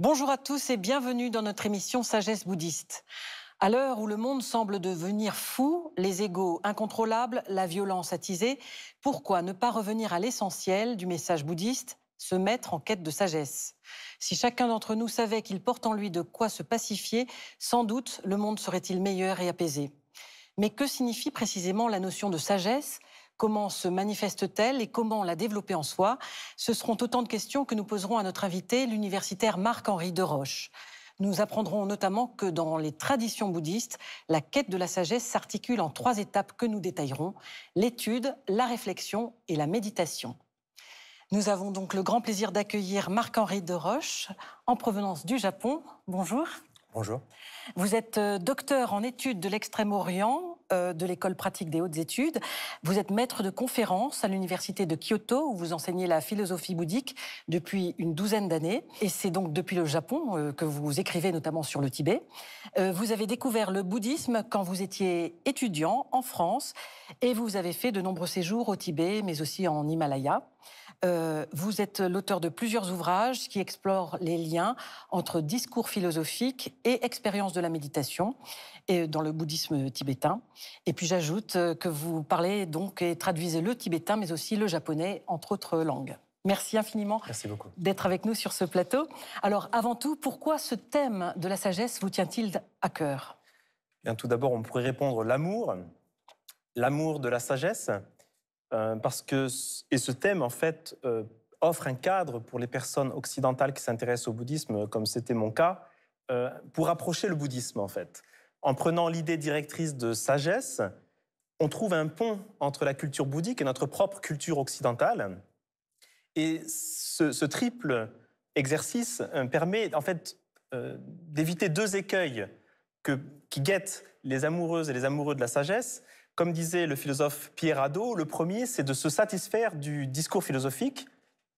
Bonjour à tous et bienvenue dans notre émission Sagesse bouddhiste. À l'heure où le monde semble devenir fou, les égos incontrôlables, la violence attisée, pourquoi ne pas revenir à l'essentiel du message bouddhiste, se mettre en quête de sagesse? Si chacun d'entre nous savait qu'il porte en lui de quoi se pacifier, sans doute le monde serait-il meilleur et apaisé. Mais que signifie précisément la notion de sagesse? Comment se manifeste-t-elle et comment la développer en soi? Ce seront autant de questions que nous poserons à notre invité, l'universitaire Marc-Henri Deroche. Nous apprendrons notamment que dans les traditions bouddhistes, la quête de la sagesse s'articule en 3 étapes que nous détaillerons: l'étude, la réflexion et la méditation. Nous avons donc le grand plaisir d'accueillir Marc-Henri Deroche, en provenance du Japon. Bonjour. Bonjour. Vous êtes docteur en études de l'Extrême-Orient de l'École pratique des hautes études. Vous êtes maître de conférences à l'université de Kyoto où vous enseignez la philosophie bouddhique depuis une douzaine d'années. Et c'est donc depuis le Japon que vous écrivez notamment sur le Tibet. Vous avez découvert le bouddhisme quand vous étiez étudiant en France et vous avez fait de nombreux séjours au Tibet mais aussi en Himalaya. Vous êtes l'auteur de plusieurs ouvrages qui explorent les liens entre discours philosophiques et expérience de la méditation et dans le bouddhisme tibétain. Et puis j'ajoute que vous parlez donc et traduisez le tibétain, mais aussi le japonais, entre autres langues. Merci infiniment. Merci beaucoup. D'être avec nous sur ce plateau. Alors, avant tout, pourquoi ce thème de la sagesse vous tient-il à cœur? Bien, tout d'abord, on pourrait répondre l'amour de la sagesse, parce que ce thème, en fait, offre un cadre pour les personnes occidentales qui s'intéressent au bouddhisme, comme c'était mon cas, pour approcher le bouddhisme, en fait. En prenant l'idée directrice de sagesse, on trouve un pont entre la culture bouddhique et notre propre culture occidentale. Et ce triple exercice permet, en fait, d'éviter 2 écueils qui guettent les amoureuses et les amoureux de la sagesse. Comme disait le philosophe Pierre Hadot, le premier, c'est de se satisfaire du discours philosophique,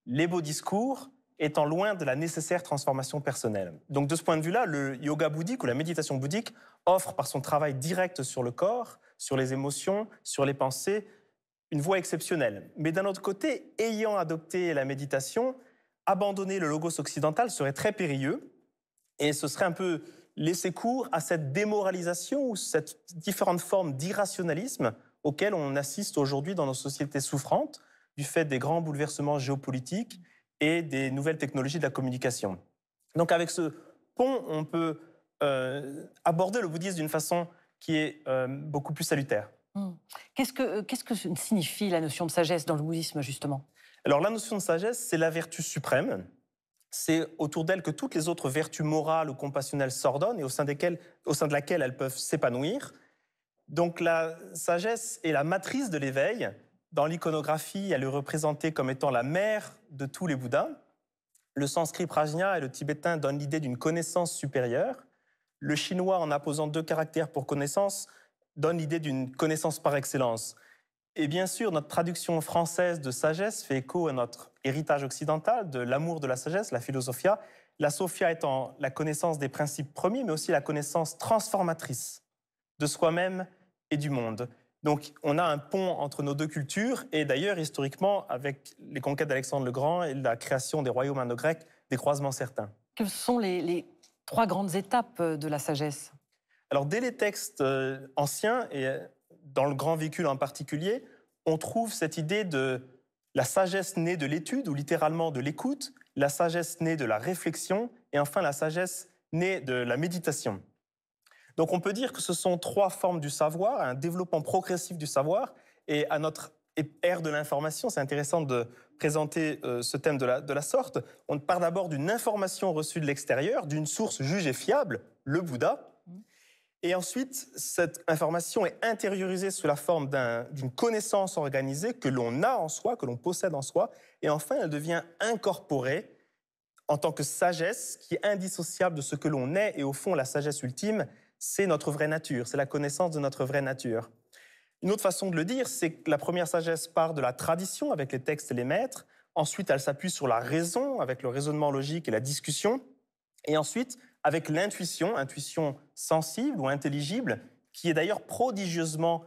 les beaux discours étant loin de la nécessaire transformation personnelle. Donc de ce point de vue-là, le yoga bouddhique ou la méditation bouddhique offre par son travail direct sur le corps, sur les émotions, sur les pensées, une voie exceptionnelle. Mais d'un autre côté, ayant adopté la méditation, abandonner le logos occidental serait très périlleux et ce serait un peu laisser cours à cette démoralisation ou cette différentes formes d'irrationalisme auxquelles on assiste aujourd'hui dans nos sociétés souffrantes du fait des grands bouleversements géopolitiques et des nouvelles technologies de la communication. Donc avec ce pont, on peut aborder le bouddhisme d'une façon qui est beaucoup plus salutaire. Qu'est-ce que signifie la notion de sagesse dans le bouddhisme, justement? Alors la notion de sagesse, c'est la vertu suprême. C'est autour d'elle que toutes les autres vertus morales ou compassionnelles s'ordonnent et au sein de laquelle elles peuvent s'épanouir. Donc la sagesse est la matrice de l'éveil. Dans l'iconographie, elle est représentée comme étant la mère de tous les Bouddhas. Le sanskrit prajna et le tibétain donnent l'idée d'une connaissance supérieure. Le chinois, en apposant 2 caractères pour connaissance, donne l'idée d'une connaissance par excellence. Et bien sûr, notre traduction française de sagesse fait écho à notre héritage occidental de l'amour de la sagesse, la philosophia. La sophia étant la connaissance des principes premiers, mais aussi la connaissance transformatrice de soi-même et du monde. Donc, on a un pont entre nos 2 cultures, et d'ailleurs, historiquement, avec les conquêtes d'Alexandre le Grand et la création des royaumes indo-grecs, des croisements certains. Quelles sont les 3 grandes étapes de la sagesse? Alors, dès les textes anciens, et dans le Grand Véhicule en particulier, on trouve cette idée de la sagesse née de l'étude, ou littéralement de l'écoute, la sagesse née de la réflexion, et enfin la sagesse née de la méditation. Donc on peut dire que ce sont 3 formes du savoir, un développement progressif du savoir, et à notre ère de l'information, c'est intéressant de présenter ce thème de la sorte. On part d'abord d'une information reçue de l'extérieur, d'une source jugée fiable, le Bouddha. Et ensuite, cette information est intériorisée sous la forme d'une connaissance organisée que l'on a en soi, que l'on possède en soi. Et enfin, elle devient incorporée en tant que sagesse qui est indissociable de ce que l'on est. Et au fond, la sagesse ultime, c'est notre vraie nature, c'est la connaissance de notre vraie nature. Une autre façon de le dire, c'est que la première sagesse part de la tradition avec les textes et les maîtres. Ensuite, elle s'appuie sur la raison avec le raisonnement logique et la discussion. Et ensuite, avec l'intuition, intuition sensible ou intelligible, qui est d'ailleurs prodigieusement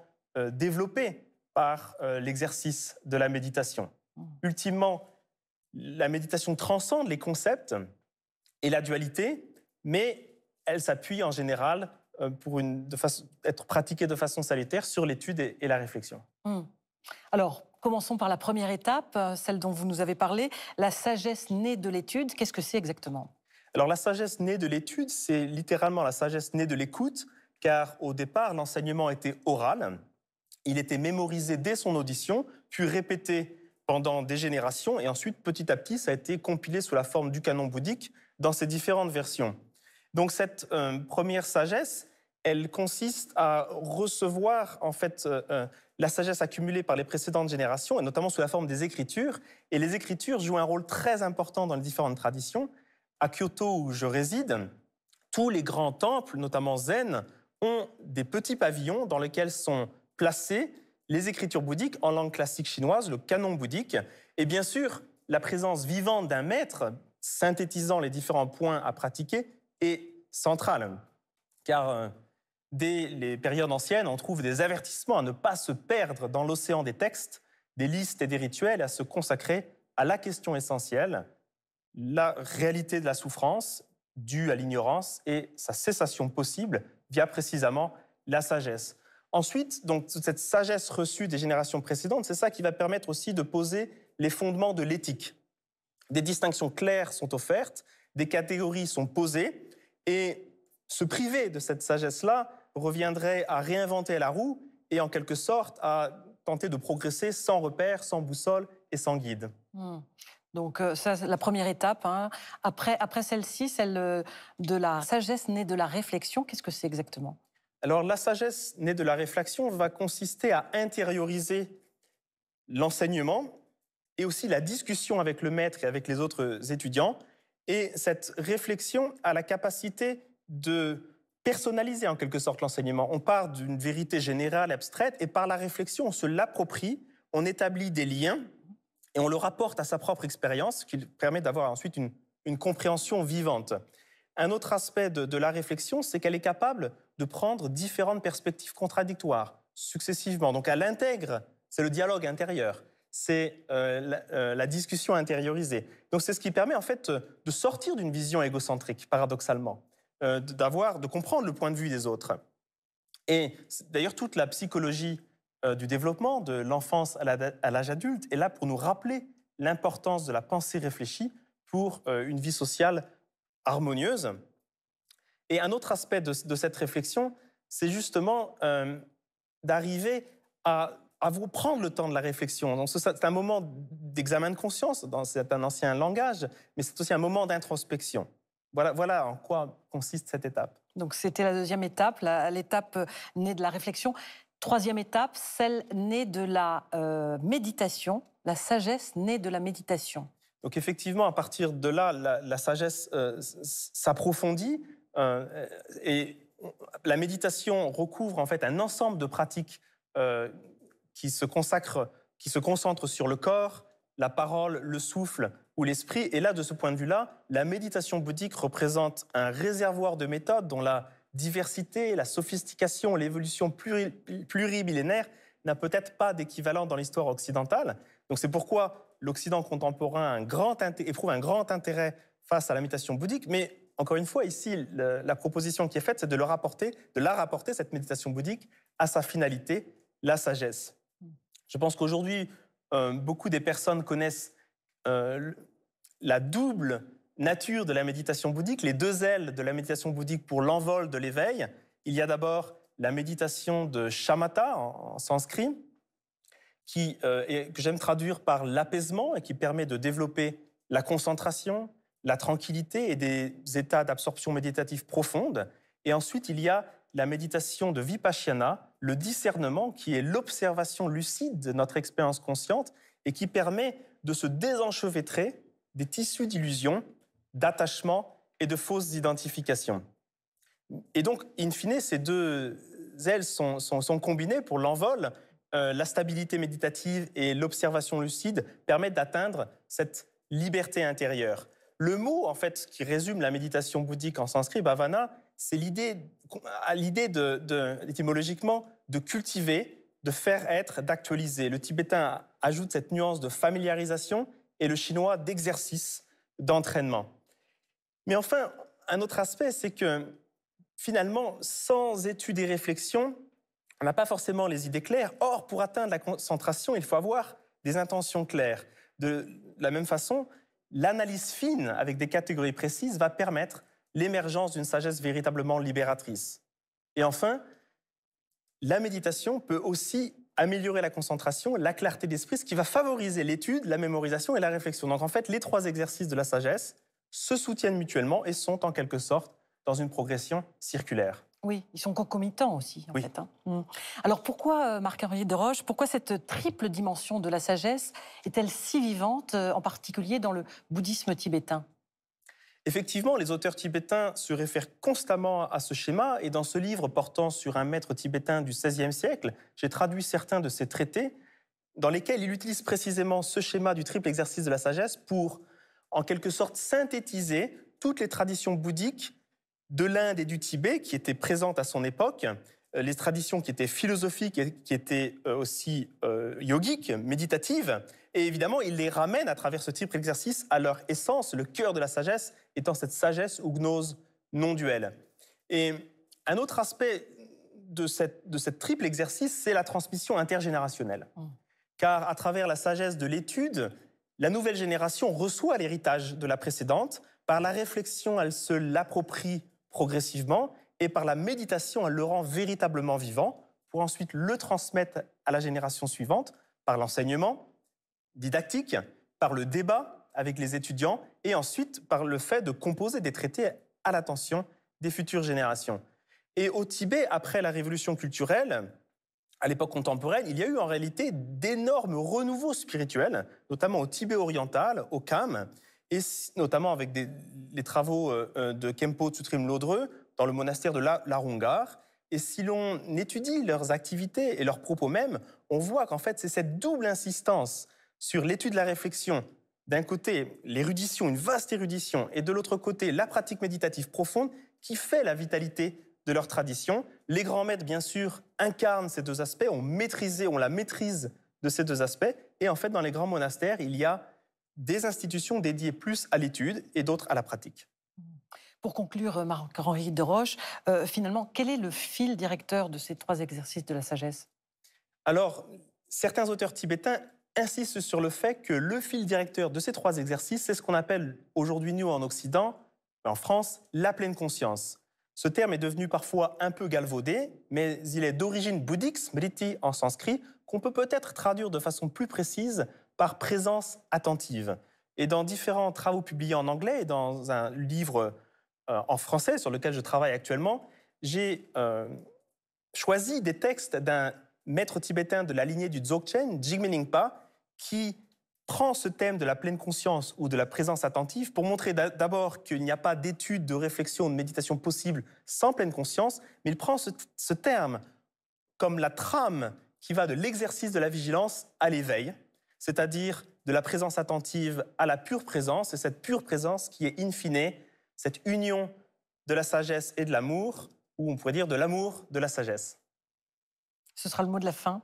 développée par l'exercice de la méditation. Ultimement, la méditation transcende les concepts et la dualité, mais elle s'appuie en général pour être pratiquée de façon salutaire sur l'étude et la réflexion. Hmm. Alors, commençons par la première étape, celle dont vous nous avez parlé, la sagesse née de l'étude. Qu'est-ce que c'est exactement? Alors la sagesse née de l'étude, c'est littéralement la sagesse née de l'écoute, car au départ, l'enseignement était oral, il était mémorisé dès son audition, puis répété pendant des générations, et ensuite, petit à petit, ça a été compilé sous la forme du canon bouddhique dans ses différentes versions. Donc cette première sagesse, elle consiste à recevoir en fait la sagesse accumulée par les précédentes générations, et notamment sous la forme des écritures. Et les écritures jouent un rôle très important dans les différentes traditions. À Kyoto, où je réside, tous les grands temples, notamment zen, ont des petits pavillons dans lesquels sont placées les écritures bouddhiques en langue classique chinoise, le canon bouddhique. Et bien sûr, la présence vivante d'un maître, synthétisant les différents points à pratiquer, est centrale. Car dès les périodes anciennes, on trouve des avertissements à ne pas se perdre dans l'océan des textes, des listes et des rituels, et à se consacrer à la question essentielle, la réalité de la souffrance due à l'ignorance et sa cessation possible via précisément la sagesse. Ensuite, donc, toute cette sagesse reçue des générations précédentes, c'est ça qui va permettre aussi de poser les fondements de l'éthique. Des distinctions claires sont offertes, des catégories sont posées, et se priver de cette sagesse-là reviendrait à réinventer la roue et en quelque sorte à tenter de progresser sans repère, sans boussole et sans guide. Donc ça, c'est la première étape. Hein. Après celle-ci, celle de la sagesse née de la réflexion, qu'est-ce que c'est exactement? Alors la sagesse née de la réflexion va consister à intérioriser l'enseignement et aussi la discussion avec le maître et avec les autres étudiants. Et cette réflexion a la capacité de personnaliser en quelque sorte l'enseignement. On part d'une vérité générale, abstraite, et par la réflexion, on se l'approprie, on établit des liens et on le rapporte à sa propre expérience, ce qui permet d'avoir ensuite une compréhension vivante. Un autre aspect de la réflexion, c'est qu'elle est capable de prendre différentes perspectives contradictoires successivement. Donc elle intègre, c'est le dialogue intérieur, c'est la discussion intériorisée. Donc c'est ce qui permet en fait de sortir d'une vision égocentrique, paradoxalement, de comprendre le point de vue des autres. Et d'ailleurs, toute la psychologie du développement, de l'enfance à l'âge adulte, est là pour nous rappeler l'importance de la pensée réfléchie pour une vie sociale harmonieuse. Et un autre aspect de cette réflexion, c'est justement d'arriver à vous prendre le temps de la réflexion. Donc, c'est un moment d'examen de conscience, c'est un ancien langage, mais c'est aussi un moment d'introspection. Voilà en quoi consiste cette étape. Donc c'était la deuxième étape, l'étape née de la réflexion. Troisième étape, celle née de la méditation, la sagesse née de la méditation. Donc effectivement, à partir de là, la sagesse s'approfondit et la méditation recouvre en fait un ensemble de pratiques qui se concentrent sur le corps, la parole, le souffle ou l'esprit. Et là, de ce point de vue-là, la méditation bouddhique représente un réservoir de méthodes dont la diversité, la sophistication, l'évolution plurimillénaire n'a peut-être pas d'équivalent dans l'histoire occidentale. Donc c'est pourquoi l'Occident contemporain éprouve un grand intérêt face à la méditation bouddhique. Mais encore une fois, ici, la proposition qui est faite, c'est de la rapporter, cette méditation bouddhique, à sa finalité, la sagesse. Je pense qu'aujourd'hui, beaucoup des personnes connaissent la double nature de la méditation bouddhique, les deux ailes de la méditation bouddhique pour l'envol de l'éveil. Il y a d'abord la méditation de shamatha en sanskrit, que j'aime traduire par l'apaisement et qui permet de développer la concentration, la tranquillité et des états d'absorption méditative profonde. Et ensuite, il y a la méditation de vipassana, le discernement, qui est l'observation lucide de notre expérience consciente et qui permet de se désenchevêtrer des tissus d'illusions, d'attachement et de fausses identifications. Et donc, in fine, ces deux ailes sont combinées pour l'envol. La stabilité méditative et l'observation lucide permettent d'atteindre cette liberté intérieure. Le mot, en fait, qui résume la méditation bouddhique en sanskrit, bhavana, c'est l'idée étymologiquement, de cultiver, de faire être, d'actualiser. Le tibétain ajoute cette nuance de familiarisation et le chinois d'exercice, d'entraînement. Mais enfin, un autre aspect, c'est que finalement, sans études et réflexions, on n'a pas forcément les idées claires. Or, pour atteindre la concentration, il faut avoir des intentions claires. De la même façon, l'analyse fine, avec des catégories précises, va permettre l'émergence d'une sagesse véritablement libératrice. Et enfin, la méditation peut aussi améliorer la concentration, la clarté d'esprit, ce qui va favoriser l'étude, la mémorisation et la réflexion. Donc en fait, les 3 exercices de la sagesse se soutiennent mutuellement et sont en quelque sorte dans une progression circulaire. Oui, ils sont concomitants aussi, en Oui. fait. Alors pourquoi, Marc-Henri Desroches, pourquoi cette triple dimension de la sagesse est-elle si vivante, en particulier dans le bouddhisme tibétain? Effectivement, les auteurs tibétains se réfèrent constamment à ce schéma et dans ce livre portant sur un maître tibétain du XVIe siècle, j'ai traduit certains de ses traités dans lesquels il utilise précisément ce schéma du triple exercice de la sagesse pour, en quelque sorte, synthétiser toutes les traditions bouddhiques de l'Inde et du Tibet qui étaient présentes à son époque, les traditions qui étaient philosophiques et qui étaient aussi yogiques, méditatives. Et évidemment, il les ramène à travers ce triple exercice à leur essence, le cœur de la sagesse étant cette sagesse ou gnose non duelle. Et un autre aspect de cette triple exercice, c'est la transmission intergénérationnelle. Car à travers la sagesse de l'étude, la nouvelle génération reçoit l'héritage de la précédente. Par la réflexion, elle se l'approprie progressivement et par la méditation, elle le rend véritablement vivant pour ensuite le transmettre à la génération suivante par l'enseignement didactique, par le débat avec les étudiants et ensuite par le fait de composer des traités à l'attention des futures générations. Et au Tibet, après la révolution culturelle, à l'époque contemporaine, il y a eu en réalité d'énormes renouveaux spirituels, notamment au Tibet oriental, au Kham, et notamment avec les travaux de Khenpo Tsutrim Lodrö dans le monastère de Larungar. Et si l'on étudie leurs activités et leurs propos même, on voit qu'en fait, c'est cette double insistance sur l'étude de la réflexion, d'un côté l'érudition, une vaste érudition, et de l'autre côté la pratique méditative profonde qui fait la vitalité de leur tradition. Les grands maîtres, bien sûr, incarnent ces 2 aspects, ont la maîtrise de ces 2 aspects. Et en fait, dans les grands monastères, il y a des institutions dédiées plus à l'étude et d'autres à la pratique. Pour conclure, Marc-Henri Desroches, finalement, quel est le fil directeur de ces 3 exercices de la sagesse? Alors, certains auteurs tibétains insistent sur le fait que le fil directeur de ces 3 exercices, c'est ce qu'on appelle aujourd'hui, nous, en Occident, en France, la pleine conscience. Ce terme est devenu parfois un peu galvaudé, mais il est d'origine bouddhique, smriti en sanskrit, qu'on peut peut-être traduire de façon plus précise par présence attentive. Et dans différents travaux publiés en anglais et dans un livre en français sur lequel je travaille actuellement, j'ai choisi des textes d'un maître tibétain de la lignée du Dzogchen, Jigme Ningpa, qui prend ce thème de la pleine conscience ou de la présence attentive pour montrer d'abord qu'il n'y a pas d'étude, de réflexion, de méditation possible sans pleine conscience, mais il prend ce terme comme la trame qui va de l'exercice de la vigilance à l'éveil, c'est-à-dire de la présence attentive à la pure présence, et cette pure présence qui est in fine cette union de la sagesse et de l'amour, ou on pourrait dire de l'amour de la sagesse. Ce sera le mot de la fin.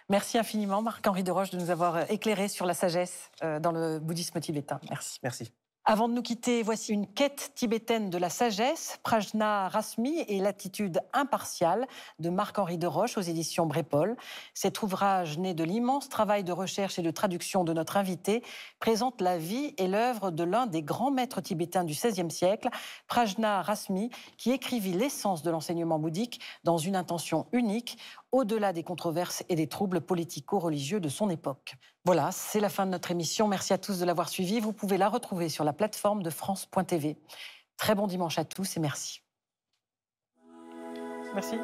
Merci infiniment, Marc-Henri Desroches, de nous avoir éclairé sur la sagesse dans le bouddhisme tibétain. Merci. Merci. Avant de nous quitter, voici une quête tibétaine de la sagesse, Prajna Rasmi et l'attitude impartiale de Marc-Henri Desroches aux éditions Brépol. Cet ouvrage, né de l'immense travail de recherche et de traduction de notre invité, présente la vie et l'œuvre de l'un des grands maîtres tibétains du XVIe siècle, Prajna Rasmi, qui écrivit l'essence de l'enseignement bouddhique dans une intention unique, au-delà des controverses et des troubles politico-religieux de son époque. Voilà, c'est la fin de notre émission. Merci à tous de l'avoir suivi. Vous pouvez la retrouver sur la plateforme de France.tv. Très bon dimanche à tous et merci. Merci.